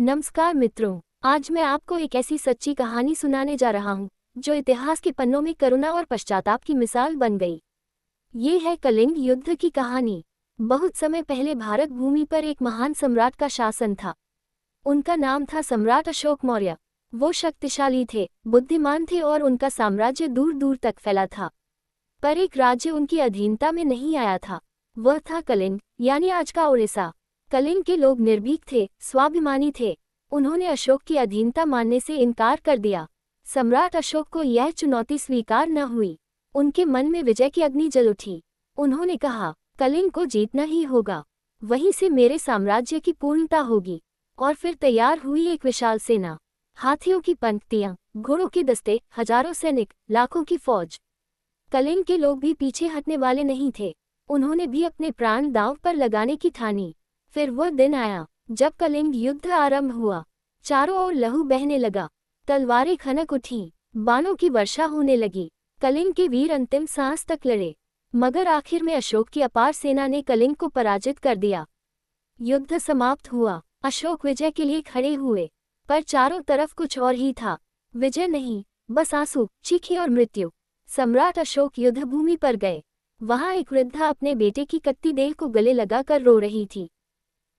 नमस्कार मित्रों, आज मैं आपको एक ऐसी सच्ची कहानी सुनाने जा रहा हूँ जो इतिहास के पन्नों में करुणा और पश्चाताप की मिसाल बन गई। ये है कलिंग युद्ध की कहानी। बहुत समय पहले भारत भूमि पर एक महान सम्राट का शासन था। उनका नाम था सम्राट अशोक मौर्य। वो शक्तिशाली थे, बुद्धिमान थे और उनका साम्राज्य दूर दूर तक फैला था। पर एक राज्य उनकी अधीनता में नहीं आया था। वह था कलिंग, यानी आज का उड़ीसा। कलिंग के लोग निर्भीक थे, स्वाभिमानी थे। उन्होंने अशोक की अधीनता मानने से इनकार कर दिया। सम्राट अशोक को यह चुनौती स्वीकार न हुई। उनके मन में विजय की अग्नि जल उठी। उन्होंने कहा, कलिंग को जीतना ही होगा, वहीं से मेरे साम्राज्य की पूर्णता होगी। और फिर तैयार हुई एक विशाल सेना। हाथियों की पंक्तियां, घोड़ों के दस्ते, हजारों सैनिक, लाखों की फौज। कलिंग के लोग भी पीछे हटने वाले नहीं थे। उन्होंने भी अपने प्राण दांव पर लगाने की ठानी। फिर वह दिन आया जब कलिंग युद्ध आरंभ हुआ। चारों ओर लहू बहने लगा, तलवारें खनक उठीं, बाणों की वर्षा होने लगी। कलिंग के वीर अंतिम सांस तक लड़े, मगर आखिर में अशोक की अपार सेना ने कलिंग को पराजित कर दिया। युद्ध समाप्त हुआ, अशोक विजय के लिए खड़े हुए, पर चारों तरफ कुछ और ही था। विजय नहीं, बस आंसू, चीखें और मृत्यु। सम्राट अशोक युद्धभूमि पर गए। वहां एक वृद्धा अपने बेटे की कत्ती देह को गले लगाकर रो रही थी।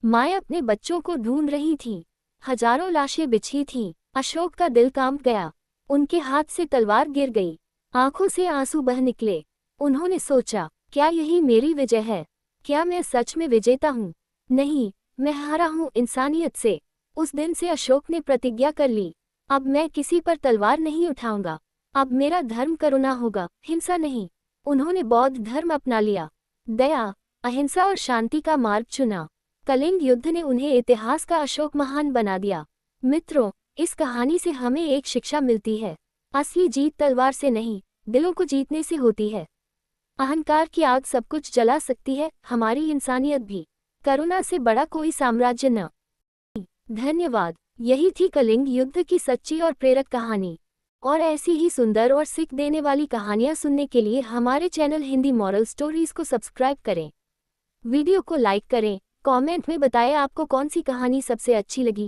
माएँ अपने बच्चों को ढूंढ रही थीं। हजारों लाशें बिछी थीं। अशोक का दिल कांप गया। उनके हाथ से तलवार गिर गई, आंखों से आंसू बह निकले। उन्होंने सोचा, क्या यही मेरी विजय है? क्या मैं सच में विजेता हूँ? नहीं, मैं हारा हूँ इंसानियत से। उस दिन से अशोक ने प्रतिज्ञा कर ली, अब मैं किसी पर तलवार नहीं उठाऊंगा। अब मेरा धर्म करुणा होगा, हिंसा नहीं। उन्होंने बौद्ध धर्म अपना लिया, दया, अहिंसा और शांति का मार्ग चुना। कलिंग युद्ध ने उन्हें इतिहास का अशोक महान बना दिया। मित्रों, इस कहानी से हमें एक शिक्षा मिलती है। असली जीत तलवार से नहीं, दिलों को जीतने से होती है। अहंकार की आग सब कुछ जला सकती है, हमारी इंसानियत भी। करुणा से बड़ा कोई साम्राज्य न। धन्यवाद। यही थी कलिंग युद्ध की सच्ची और प्रेरक कहानी। और ऐसी ही सुंदर और सीख देने वाली कहानियां सुनने के लिए हमारे चैनल हिंदी मॉरल स्टोरीज को सब्सक्राइब करें। वीडियो को लाइक करें, कमेंट में बताएं आपको कौन सी कहानी सबसे अच्छी लगी।